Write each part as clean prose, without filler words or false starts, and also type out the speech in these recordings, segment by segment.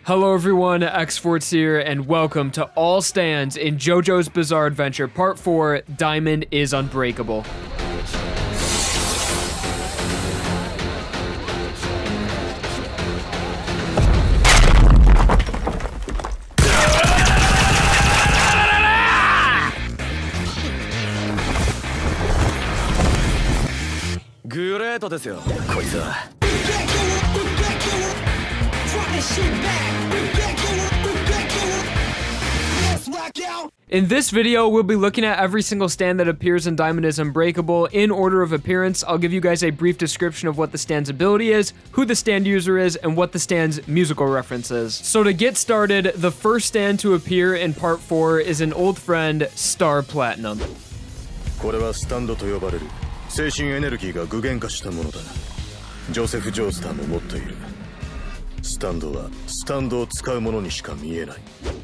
Hello everyone, Xforts here, and welcome to All Stands in JoJo's Bizarre Adventure Part 4, Diamond is Unbreakable. Great ですよ、こいつは。In this video, we'll be looking at every single stand that appears in Diamond is Unbreakable in order of appearance. I'll give you guys a brief description of what the stand's ability is, who the stand user is, and what the stand's musical reference is. So to get started, the first stand to appear in Part 4 is an old friend, Star Platinum. これはスタンドと呼ばれる精神エネルギーが具現化したものだ。ジョセフ・ジョースターも持っている。スタンドはスタンドを使う者にしか見えない。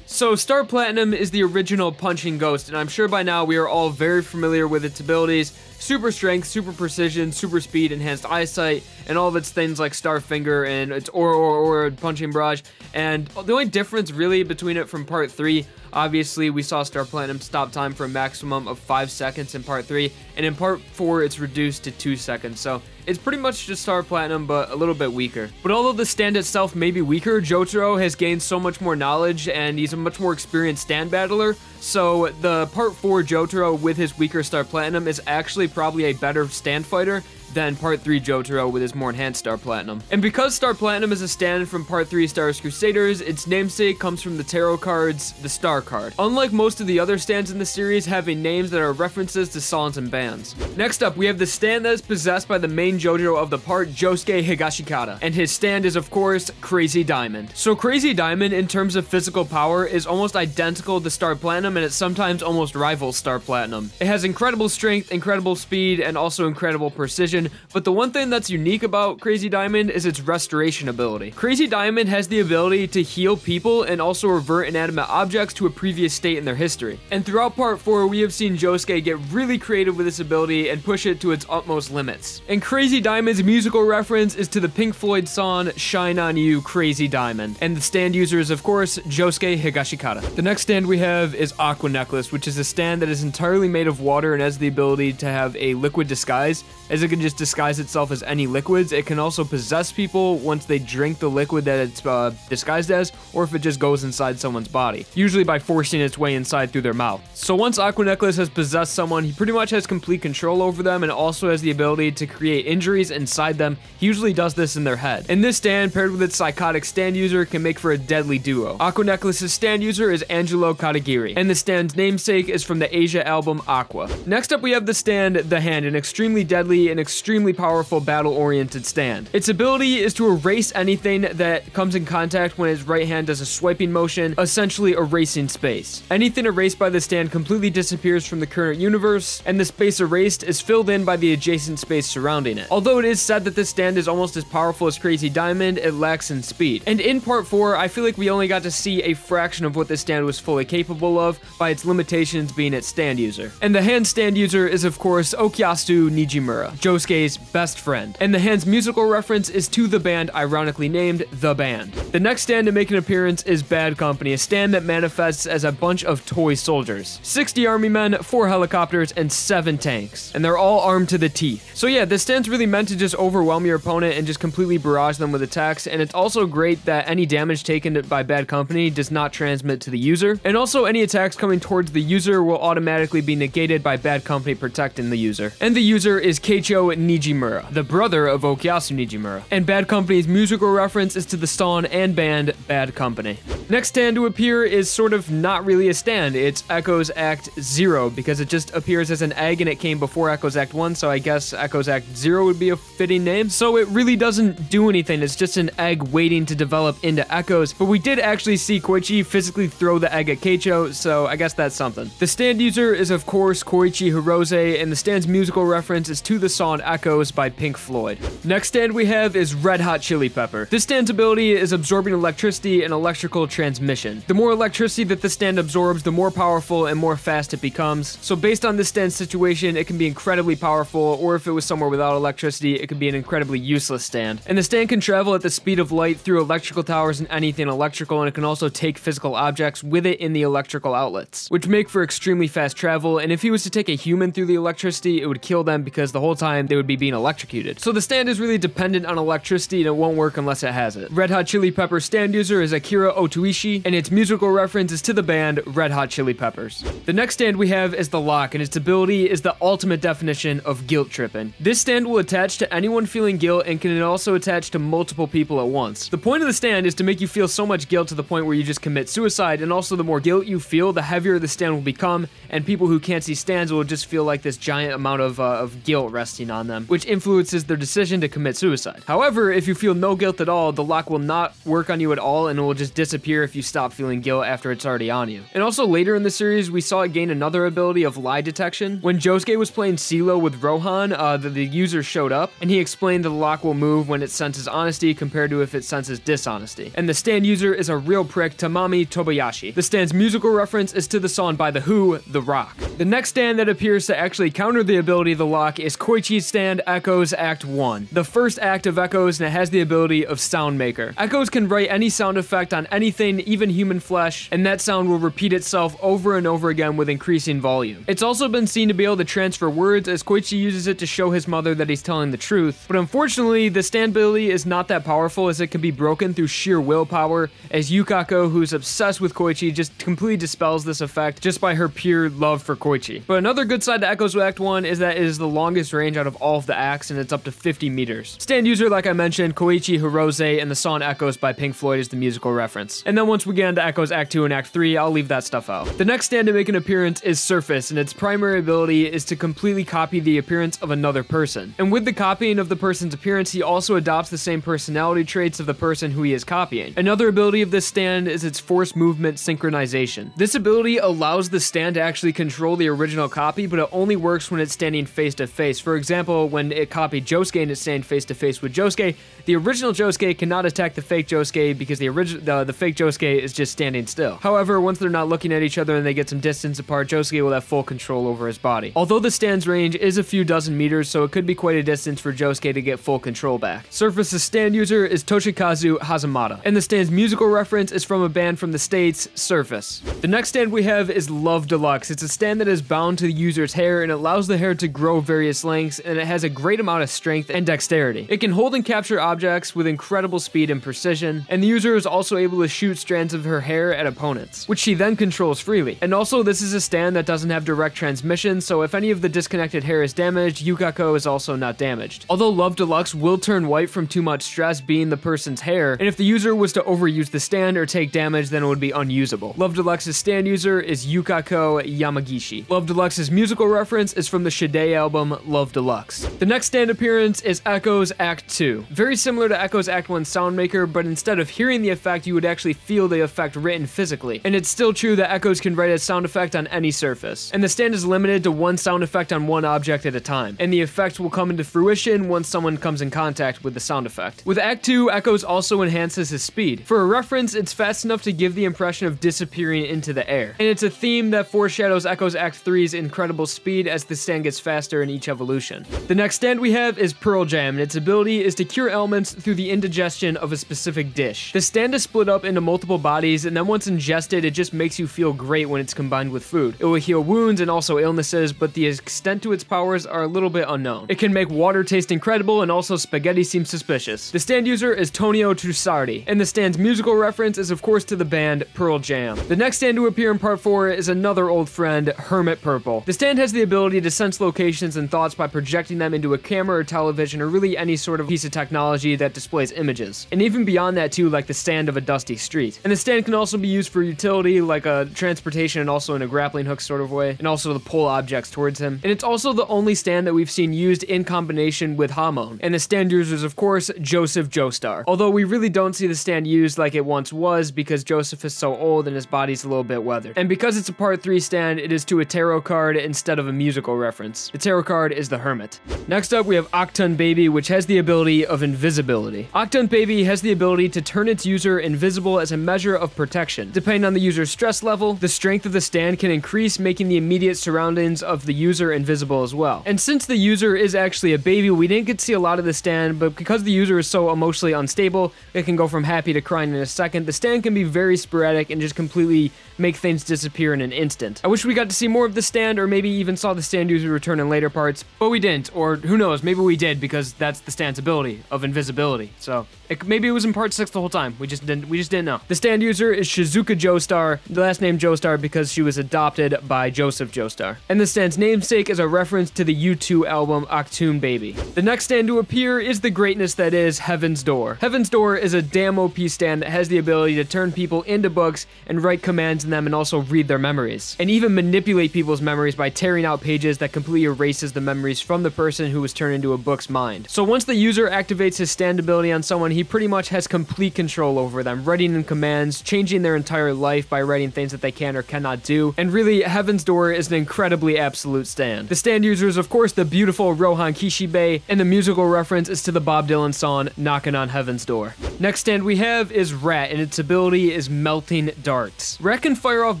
So Star Platinum is the original punching ghost, and I'm sure by now we are all very familiar with its abilities. Super strength, super precision, super speed, enhanced eyesight, and all of its things like Star Finger and its aura punching barrage. And the only difference really between it from Part 3, obviously we saw Star Platinum stop time for a maximum of 5 seconds in Part 3, and in Part 4 it's reduced to 2 seconds. So it's pretty much just Star Platinum, but a little bit weaker. But although the stand itself may be weaker, Jotaro has gained so much more knowledge, and he's a much more experienced stand battler. So the Part 4 Jotaro with his weaker Star Platinum is actually probably a better stand fighter than Part 3 Jotaro with his more enhanced Star Platinum. And because Star Platinum is a stand from Part 3 Star Wars Crusaders, its namesake comes from the tarot cards, the Star card. Unlike most of the other stands in the series having names that are references to songs and bands. Next up, we have the stand that is possessed by the main JoJo of the part, Josuke Higashikata. And his stand is, of course, Crazy Diamond. So Crazy Diamond, in terms of physical power, is almost identical to Star Platinum, and it sometimes almost rivals Star Platinum. It has incredible strength, incredible speed, and also incredible precision. But the one thing that's unique about Crazy Diamond is its restoration ability. Crazy Diamond has the ability to heal people and also revert inanimate objects to a previous state in their history. And throughout Part 4, we have seen Josuke get really creative with this ability and push it to its utmost limits. And Crazy Diamond's musical reference is to the Pink Floyd song Shine On You, Crazy Diamond. And the stand user is, of course, Josuke Higashikata. The next stand we have is Aqua Necklace, which is a stand that is entirely made of water and has the ability to have a liquid disguise, as it can just disguise itself as any liquids. It can also possess people once they drink the liquid that it's disguised as, or if it just goes inside someone's body, usually by forcing its way inside through their mouth. So once Aqua Necklace has possessed someone, he pretty much has complete control over them and also has the ability to create injuries inside them. He usually does this in their head. And this stand, paired with its psychotic stand user, can make for a deadly duo. Aqua Necklace's stand user is Angelo Katagiri, and the stand's namesake is from the Asia album Aqua. Next up we have the stand, The Hand, an extremely deadly and extremely powerful battle-oriented stand. Its ability is to erase anything that comes in contact when its right hand does a swiping motion, essentially erasing space. Anything erased by the stand completely disappears from the current universe, and the space erased is filled in by the adjacent space surrounding it. Although it is said that this stand is almost as powerful as Crazy Diamond, it lacks in speed. And in Part 4, I feel like we only got to see a fraction of what this stand was fully capable of, by its limitations being its stand user. And the hand stand user is, of course, Okuyasu Nijimura, Josuke's best friend. And the hand's musical reference is to the band ironically named The Band. The next stand to make an appearance is Bad Company, a stand that manifests as a bunch of toy soldiers. 60 army men, 4 helicopters, and 7 tanks. And they're all armed to the teeth. So yeah, this stand's really meant to just overwhelm your opponent and just completely barrage them with attacks, and it's also great that any damage taken by Bad Company does not transmit to the user. And also any attacks coming towards the user will automatically be negated by Bad Company protecting the user. And the user is Keicho Nijimura, the brother of Okuyasu Nijimura. And Bad Company's musical reference is to the song and band Bad Company. Next stand to appear is sort of not really a stand. It's Echo's Act 0, because it just appears as an egg and it came before Echo's Act 1, so I guess Echo's Act 0 would be a fitting name. So it really doesn't do anything. It's just an egg waiting to develop into Echoes. But we did actually see Koichi physically throw the egg at Keicho, so I guess that's something. The stand user is, of course, Koichi Hirose, and the stand's musical reference is to the the song Echoes by Pink Floyd. Next stand we have is Red Hot Chili Pepper. This stand's ability is absorbing electricity and electrical transmission. The more electricity that the stand absorbs, the more powerful and more fast it becomes. So based on this stand's situation, it can be incredibly powerful, or if it was somewhere without electricity, it could be an incredibly useless stand. And the stand can travel at the speed of light through electrical towers and anything electrical, and it can also take physical objects with it in the electrical outlets, which make for extremely fast travel. And if he was to take a human through the electricity, it would kill them because the whole time they would be being electrocuted. So the stand is really dependent on electricity, and it won't work unless it has it. Red Hot Chili Pepper stand user is Akira Otoishi, and its musical reference is to the band Red Hot Chili Peppers. The next stand we have is the Lock, and its ability is the ultimate definition of guilt tripping. This stand will attach to anyone feeling guilt and can also attach to multiple people at once. The point of the stand is to make you feel so much guilt to the point where you just commit suicide, and also the more guilt you feel, the heavier the stand will become, and people who can't see stands will just feel like this giant amount of guilt resting on them, which influences their decision to commit suicide. However, if you feel no guilt at all, the lock will not work on you at all, and it will just disappear if you stop feeling guilt after it's already on you. And also later in the series, we saw it gain another ability of lie detection. When Josuke was playing CeeLo with Rohan, the user showed up, and he explained that the lock will move when it senses honesty compared to if it senses dishonesty. And the stand user is a real prick, Tamami Tobayashi. The stand's musical reference is to the song by The Who, The Rock. The next stand that appears to actually counter the ability of the lock is Koichi's stand Echoes Act 1. The first act of Echoes, and it has the ability of Sound Maker. Echoes can write any sound effect on anything, even human flesh, and that sound will repeat itself over and over again with increasing volume. It's also been seen to be able to transfer words, as Koichi uses it to show his mother that he's telling the truth. But unfortunately, the stand ability is not that powerful, as it can be broken through sheer willpower, as Yukako, who's obsessed with Koichi, just completely dispels this effect just by her pure love for Koichi. But another good side to Echoes Act 1 is that it is the longest range out of all of the acts, and it's up to 50 meters. Stand user, like I mentioned, Koichi Hirose, and the song Echoes by Pink Floyd is the musical reference. And then once we get into Echoes Act 2 and Act 3, I'll leave that stuff out. The next stand to make an appearance is Surface, and its primary ability is to completely copy the appearance of another person. And with the copying of the person's appearance, he also adopts the same personality traits of the person who he is copying. Another ability of this stand is its force movement synchronization. This ability allows the stand to actually control the original copy, but it only works when it's standing face to face. For example, when it copied Josuke and it's standing face to face with Josuke, the original Josuke cannot attack the fake Josuke because the fake Josuke is just standing still. However, once they're not looking at each other and they get some distance apart, Josuke will have full control over his body. Although the stand's range is a few dozen meters, so it could be quite a distance for Josuke to get full control back. Surface's stand user is Toshikazu Hazamata, and the stand's musical reference is from a band from the States, Surface. The next stand we have is Love Deluxe. It's a stand that is bound to the user's hair and allows the hair to grow various lengths, and it has a great amount of strength and dexterity. It can hold and capture objects with incredible speed and precision, and the user is also able to shoot strands of her hair at opponents, which she then controls freely. And also, this is a stand that doesn't have direct transmission, so if any of the disconnected hair is damaged, Yukako is also not damaged. Although Love Deluxe will turn white from too much stress being the person's hair, and if the user was to overuse the stand or take damage, then it would be unusable. Love Deluxe's stand user is Yukako Yamagishi. Love Deluxe's musical reference is from the Shide album Love Deluxe. The next stand appearance is Echoes Act 2. Very similar to Echoes Act 1 Soundmaker, but instead of hearing the effect, you would actually feel the effect written physically. And it's still true that Echoes can write a sound effect on any surface. And the stand is limited to one sound effect on one object at a time, and the effect will come into fruition once someone comes in contact with the sound effect. With Act 2, Echoes also enhances his speed. For a reference, it's fast enough to give the impression of disappearing into the air. And it's a theme that foreshadows Echoes Act 3's incredible speed as the stand gets faster in each evolution. The next stand we have is Pearl Jam, and its ability is to cure ailments through the indigestion of a specific dish. The stand is split up into multiple bodies, and then once ingested, it just makes you feel great when it's combined with food. It will heal wounds and also illnesses, but the extent to its powers are a little bit unknown. It can make water taste incredible, and also spaghetti seem suspicious. The stand user is Tonio Trussardi, and the stand's musical reference is of course to the band Pearl Jam. The next stand to appear in part 4 is another old friend, Hermit Purple. The stand has the ability to sense locations and thoughts by projecting them into a camera or television, or really any sort of piece of technology that displays images. And even beyond that too, like the stand of a dusty street. And the stand can also be used for utility, like a transportation and also in a grappling hook sort of way, and also to pull objects towards him. And it's also the only stand that we've seen used in combination with Hamon. And the stand user is of course Joseph Joestar. Although we really don't see the stand used like it once was because Joseph is so old and his body's a little bit weathered. And because it's a part 3 stand, it is to to a tarot card instead of a musical reference. The tarot card is the Hermit. Next up, we have Acton Baby, which has the ability of invisibility. Acton Baby has the ability to turn its user invisible as a measure of protection. Depending on the user's stress level, the strength of the stand can increase, making the immediate surroundings of the user invisible as well. And since the user is actually a baby, we didn't get to see a lot of the stand, but because the user is so emotionally unstable, it can go from happy to crying in a second. The stand can be very sporadic and just completely make things disappear in an instant. I wish we got to see more of the stand, or maybe even saw the stand user return in later parts, but we didn't, or who knows, maybe we did, because that's the stand's ability of invisibility. So maybe it was in part 6 the whole time. We just didn't know. The stand user is Shizuka Joestar, the last name Joestar because she was adopted by Joseph Joestar. And the stand's namesake is a reference to the U2 album Acton Baby. The next stand to appear is the greatness that is Heaven's Door. Heaven's Door is a damn OP stand that has the ability to turn people into books and write commands in them and also read their memories. And even manipulate people's memories by tearing out pages that completely erases the memories from the person who was turned into a book's mind. So once the user activates his stand ability on someone, he pretty much has complete control over them, writing in commands, changing their entire life by writing things that they can or cannot do. And really, Heaven's Door is an incredibly absolute stand. The stand user is of course the beautiful Rohan Kishibe, and the musical reference is to the Bob Dylan song Knockin' on Heaven's Door. Next stand we have is Rat, and its ability is Melting Darts. Rat can fire off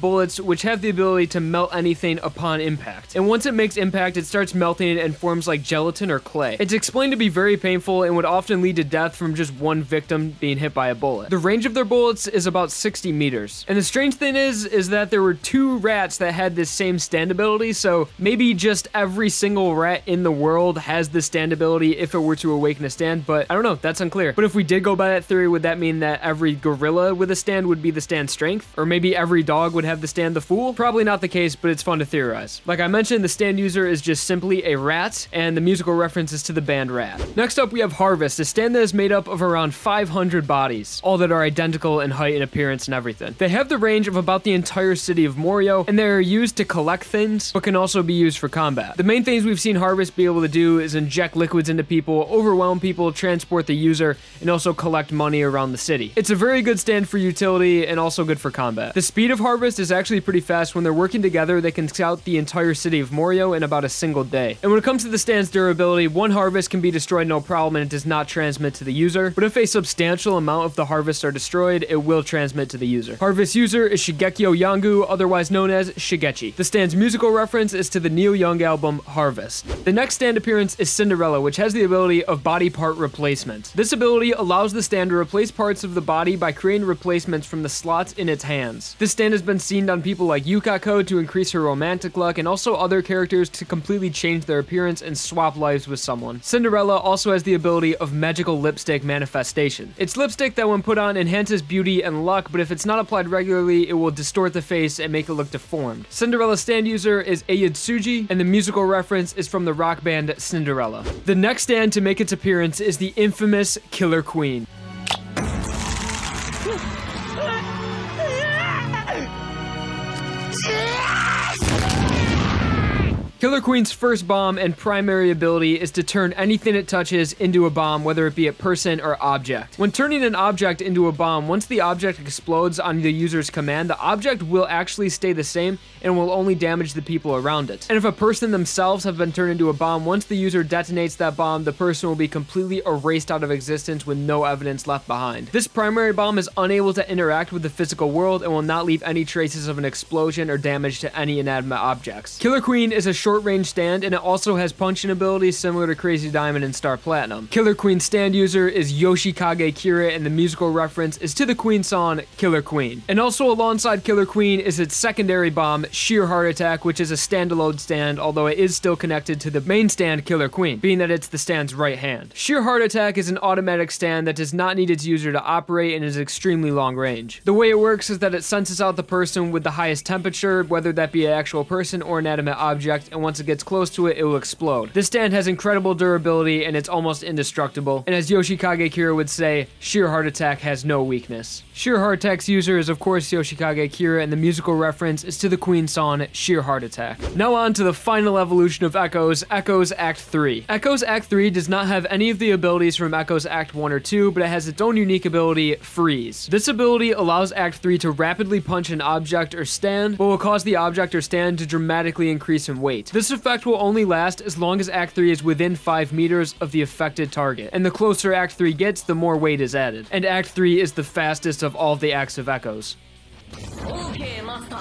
bullets which have the ability to melt anything upon impact. And once it makes impact, it starts melting it and forms like gelatin or clay. It's explained to be very painful and would often lead to death from just one victim being hit by a bullet. The range of their bullets is about 60 meters. And the strange thing is that there were 2 rats that had this same stand ability, so maybe just every single rat in the world has this stand ability if it were to awaken a stand, but I don't know, that's unclear. But if we did go by that theory, would that mean that every gorilla with a stand would be the stand strength? Or maybe every dog would have the stand the fool? Probably not the case, but it's fun to theorize. Like I mentioned, the stand user is just simply a rat, and the musical reference is to the band Rat. Next up, we have Harvest, a stand that is made up of around 500 bodies, all that are identical in height and appearance and everything. They have the range of about the entire city of Morio, and they are used to collect things, but can also be used for combat. The main things we've seen Harvest be able to do is inject liquids into people, overwhelm people, transport the user, and also collect money around the city. It's a very good stand for utility and also good for combat. The speed of Harvest is actually pretty fast. When they're working together, they can scout the entire city of Morio in about a single day. And when it comes to the stand's durability, one harvest can be destroyed no problem and it does not transmit to the user, but if a substantial amount of the harvests are destroyed, it will transmit to the user. Harvest user is Shigekyo Yangu, otherwise known as Shigechi. The stand's musical reference is to the Neil Young album Harvest. The next stand appearance is Cinderella, which has the ability of body part replacement. This ability allows the stand to replace parts of the body by creating replacements from the slots in its hands. This stand has been seen on people like Yukako to increase her romantic luck, and also other characters to completely change their appearance and swap lives with someone. Cinderella also has the ability of magical lipstick manifestation. It's lipstick that when put on enhances beauty and luck, but if it's not applied regularly, it will distort the face and make it look deformed. Cinderella's stand user is Ayatsuji, and the musical reference is from the rock band Cinderella. The next stand to make its appearance is the infamous Killer Queen. Killer Queen's first bomb and primary ability is to turn anything it touches into a bomb, whether it be a person or object. When turning an object into a bomb, once the object explodes on the user's command, the object will actually stay the same and will only damage the people around it. And if a person themselves have been turned into a bomb, once the user detonates that bomb, the person will be completely erased out of existence with no evidence left behind. This primary bomb is unable to interact with the physical world and will not leave any traces of an explosion or damage to any inanimate objects. Killer Queen is a short-range stand, and it also has punching abilities similar to Crazy Diamond and Star Platinum. Killer Queen's stand user is Yoshikage Kira, and the musical reference is to the Queen song Killer Queen. And also alongside Killer Queen is its secondary bomb, Sheer Heart Attack, which is a standalone stand, although it is still connected to the main stand Killer Queen, being that it's the stand's right hand. Sheer Heart Attack is an automatic stand that does not need its user to operate and is extremely long range. The way it works is that it senses out the person with the highest temperature, whether that be an actual person or inanimate object, and and once it gets close to it, it will explode. This stand has incredible durability, and it's almost indestructible. And as Yoshikage Kira would say, sheer heart attack has no weakness. Sheer heart attack's user is of course Yoshikage Kira, and the musical reference is to the Queen song Sheer Heart Attack. Now on to the final evolution of Echo's, Echo's Act 3. Echo's Act 3 does not have any of the abilities from Echo's Act 1 or 2, but it has its own unique ability, Freeze. This ability allows Act 3 to rapidly punch an object or stand, but will cause the object or stand to dramatically increase in weight. This effect will only last as long as Act 3 is within 5 meters of the affected target, and the closer Act 3 gets, the more weight is added. And Act 3 is the fastest of all of the acts of Echoes. Okay, master.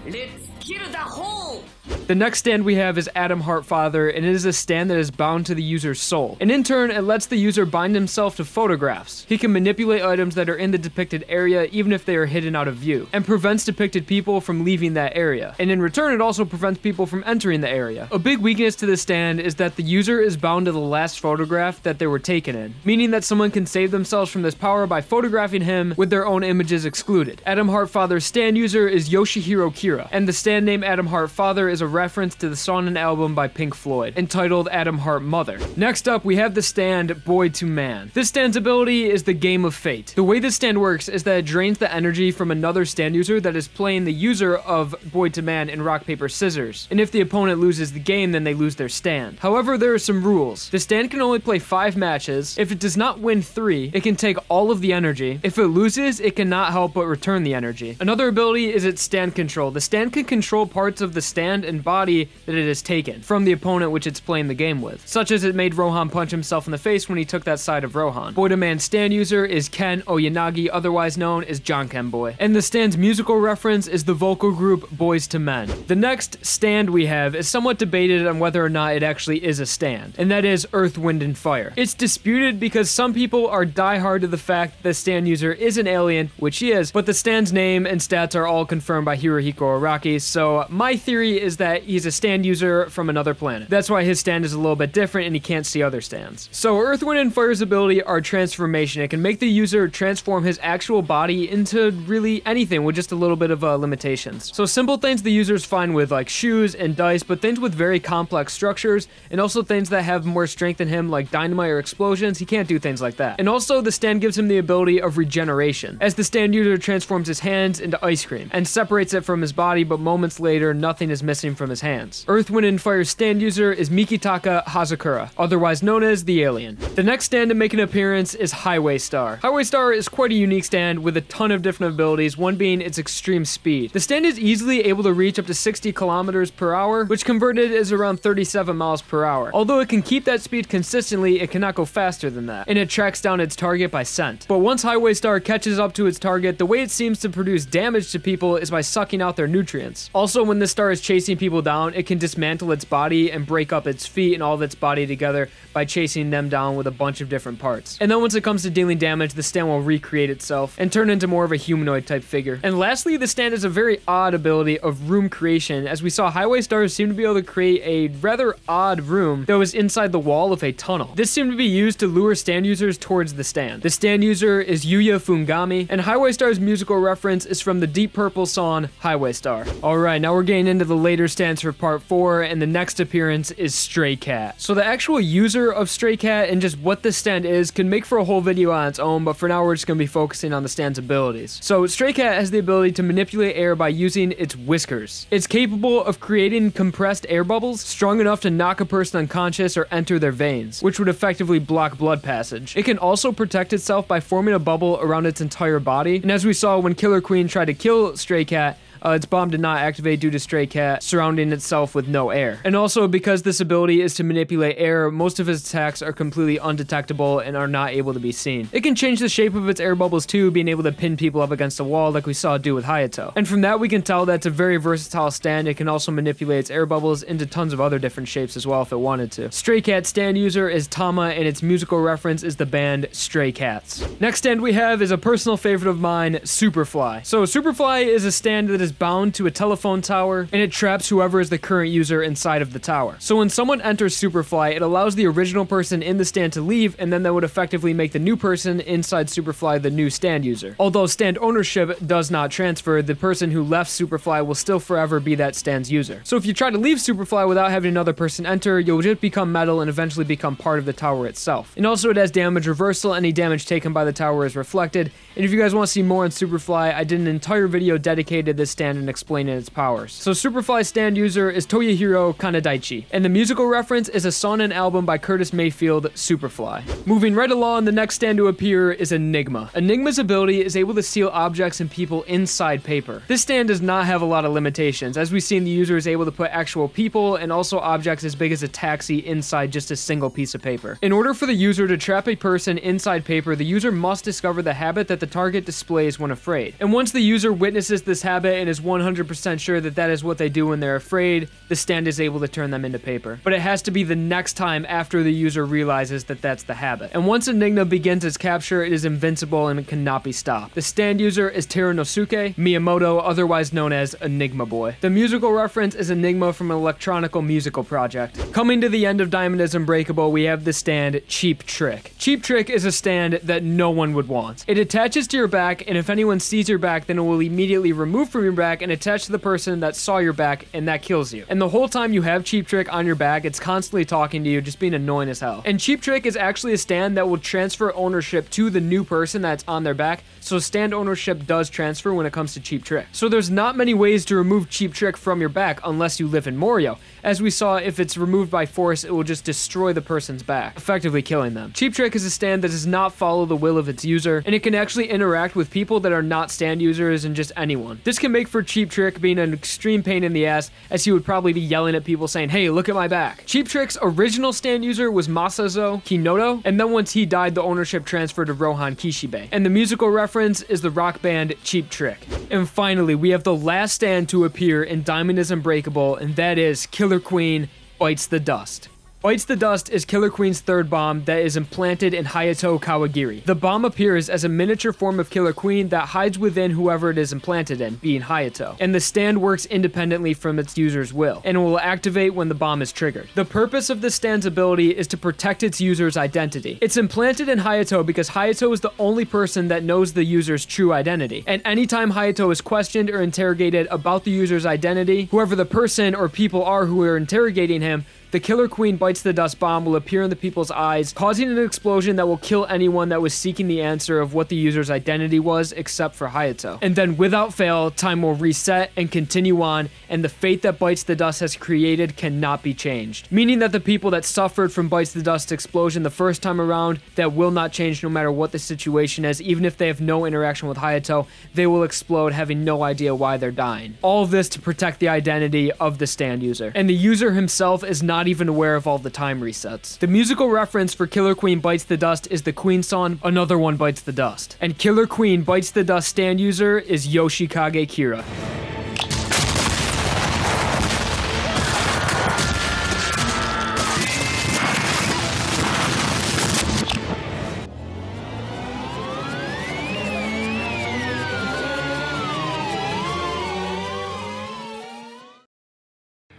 Let's kill the hole! The next stand we have is Adam Heartfather, and it is a stand that is bound to the user's soul. And in turn, it lets the user bind himself to photographs. He can manipulate items that are in the depicted area even if they are hidden out of view, and prevents depicted people from leaving that area. And in return, it also prevents people from entering the area. A big weakness to this stand is that the user is bound to the last photograph that they were taken in, meaning that someone can save themselves from this power by photographing him with their own images excluded. Adam Heartfather's stand user is Yoshihiro Kira, and the stand name Adam Heartfather is a reference to the song and album by Pink Floyd, entitled Adam Heart Mother. Next up, we have the stand Boy to Man. This stand's ability is the Game of Fate. The way this stand works is that it drains the energy from another stand user that is playing the user of Boy to Man in rock, paper, scissors. And if the opponent loses the game, then they lose their stand. However, there are some rules. The stand can only play 5 matches. If it does not win 3, it can take all of the energy. If it loses, it cannot help but return the energy. Another ability is its stand control. The stand can control parts of the stand and body that it has taken from the opponent which it's playing the game with, such as it made Rohan punch himself in the face when he took that side of Rohan. Boy to Man stand user is Ken Oyanagi, otherwise known as John Ken Boy, and the stand's musical reference is the vocal group Boys to Men. The next stand we have is somewhat debated on whether or not it actually is a stand, and that is Earth, Wind, and Fire. It's disputed because some people are diehard to the fact that the stand user is an alien, which he is, but the stand's name and stats are all confirmed by Hirohiko Araki, so my theory is that he's a stand user from another planet. That's why his stand is a little bit different and he can't see other stands. So Earth, Wind, and Fire's ability are transformation. It can make the user transform his actual body into really anything with just a little bit of limitations. So simple things the user's fine with, like shoes and dice, but things with very complex structures, and also things that have more strength in him, like dynamite or explosions, he can't do things like that. And also the stand gives him the ability of regeneration, as the stand user transforms his hands into ice cream and separates it from his body, but moments later nothing is missing from his hands. Earth, Wind, and Fire's stand user is Mikitaka Hazakura, otherwise known as the Alien. The next stand to make an appearance is Highway Star. Highway Star is quite a unique stand with a ton of different abilities, one being its extreme speed. The stand is easily able to reach up to 60 kilometers per hour, which converted is around 37 miles per hour. Although it can keep that speed consistently, it cannot go faster than that, and it tracks down its target by scent. But once Highway Star catches up to its target, the way it seems to produce damage to people is by sucking out their nutrients. Also, when this star is chasing people down, it can dismantle its body and break up its feet and all of its body together by chasing them down with a bunch of different parts. And then once it comes to dealing damage, the stand will recreate itself and turn into more of a humanoid type figure. And lastly, the stand has a very odd ability of room creation, as we saw Highway Stars seem to be able to create a rather odd room that was inside the wall of a tunnel. This seemed to be used to lure stand users towards the stand. The stand user is Yuya Fungami, and Highway Star's musical reference is from the Deep Purple song Highway Star. Alright, now we're getting into the later stands for part 4, and the next appearance is Stray Cat. So the actual user of Stray Cat and just what this stand is can make for a whole video on its own, but for now we're just going to be focusing on the stand's abilities. So Stray Cat has the ability to manipulate air by using its whiskers. It's capable of creating compressed air bubbles strong enough to knock a person unconscious or enter their veins, which would effectively block blood passage. It can also protect itself by forming a bubble around its entire body, and as we saw when Killer Queen tried to kill Stray Cat, its bomb did not activate due to Stray Cat surrounding itself with no air. And also, because this ability is to manipulate air, most of its attacks are completely undetectable and are not able to be seen. It can change the shape of its air bubbles too, being able to pin people up against a wall like we saw it do with Hayato. And from that we can tell that it's a very versatile stand. It can also manipulate its air bubbles into tons of other different shapes as well if it wanted to. Stray Cat stand user is Tama, and its musical reference is the band Stray Cats. Next stand we have is a personal favorite of mine, Superfly. So Superfly is a stand that is bound to a telephone tower, and it traps whoever is the current user inside of the tower. So when someone enters Superfly, it allows the original person in the stand to leave, and then that would effectively make the new person inside Superfly the new stand user. Although stand ownership does not transfer, the person who left Superfly will still forever be that stand's user. So if you try to leave Superfly without having another person enter, you'll just become metal and eventually become part of the tower itself. And also it has damage reversal. Any damage taken by the tower is reflected. And if you guys want to see more on Superfly, I did an entire video dedicated to this stand and explaining its powers. So Superfly's stand user is Toyohiro Kanedaichi, and the musical reference is a seinen album by Curtis Mayfield, Superfly. Moving right along, the next stand to appear is Enigma. Enigma's ability is able to seal objects and people inside paper. This stand does not have a lot of limitations. As we've seen, the user is able to put actual people and also objects as big as a taxi inside just a single piece of paper. In order for the user to trap a person inside paper, the user must discover the habit that the target displays when afraid. And once the user witnesses this habit and is 100% sure that that is what they do when they're afraid, the stand is able to turn them into paper. But it has to be the next time after the user realizes that that's the habit. And once Enigma begins its capture, it is invincible and it cannot be stopped. The stand user is Terunosuke Miyamoto, otherwise known as Enigma Boy. The musical reference is Enigma from an electronical musical project. Coming to the end of Diamond is Unbreakable, we have the stand Cheap Trick. Cheap Trick is a stand that no one would want. It attaches to your back, and if anyone sees your back, then it will immediately remove from your back and attach to the person that saw your back, and that kills you. And the whole time you have Cheap Trick on your back, it's constantly talking to you, just being annoying as hell. And Cheap Trick is actually a stand that will transfer ownership to the new person that's on their back, so stand ownership does transfer when it comes to Cheap Trick. So there's not many ways to remove Cheap Trick from your back unless you live in Morio. As we saw, if it's removed by force, it will just destroy the person's back, effectively killing them. Cheap Trick is a stand that does not follow the will of its user, and it can actually interact with people that are not stand users and just anyone. This can make for Cheap Trick being an extreme pain in the ass, as he would probably be yelling at people saying, "Hey, look at my back." Cheap Trick's original stand user was Masazo Kinoto, and then once he died, the ownership transferred to Rohan Kishibe. And the musical reference is the rock band Cheap Trick. And finally, we have the last stand to appear in Diamond is Unbreakable, and that is Killer Queen Bites the Dust. Bites the Dust is Killer Queen's third bomb that is implanted in Hayato Kawagiri. The bomb appears as a miniature form of Killer Queen that hides within whoever it is implanted in, being Hayato. And the stand works independently from its user's will, and will activate when the bomb is triggered. The purpose of this stand's ability is to protect its user's identity. It's implanted in Hayato because Hayato is the only person that knows the user's true identity. And anytime Hayato is questioned or interrogated about the user's identity, whoever the person or people are who are interrogating him, the Killer Queen Bites the Dust bomb will appear in the people's eyes, causing an explosion that will kill anyone that was seeking the answer of what the user's identity was, except for Hayato. And then without fail, time will reset and continue on, and the fate that Bites the Dust has created cannot be changed. Meaning that the people that suffered from Bites the Dust explosion the first time around, that will not change no matter what the situation is, even if they have no interaction with Hayato, they will explode having no idea why they're dying. All of this to protect the identity of the stand user. And the user himself is not even aware of all the time resets. The musical reference for Killer Queen Bites the Dust is the Queen song Another One Bites the Dust. And Killer Queen Bites the Dust stand user is Yoshikage Kira.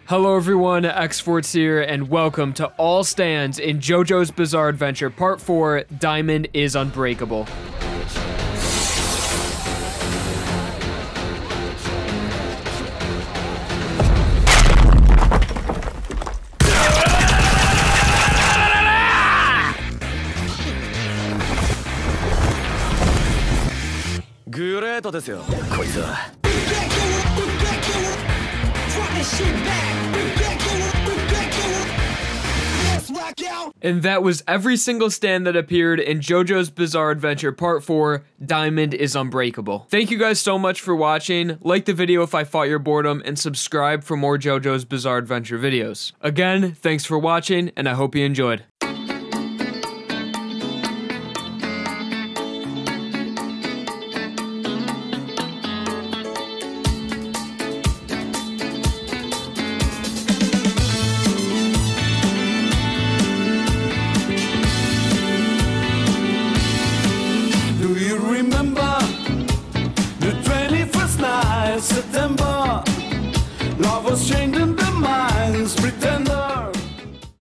Hello everyone, X-Forts here, and welcome to All Stands in JoJo's Bizarre Adventure Part 4, Diamond is Unbreakable. Great ですよ、こいつは。And that was every single stand that appeared in JoJo's Bizarre Adventure Part 4, Diamond is Unbreakable. Thank you guys so much for watching. Like the video if I fought your boredom, and subscribe for more JoJo's Bizarre Adventure videos. Again, thanks for watching, and I hope you enjoyed.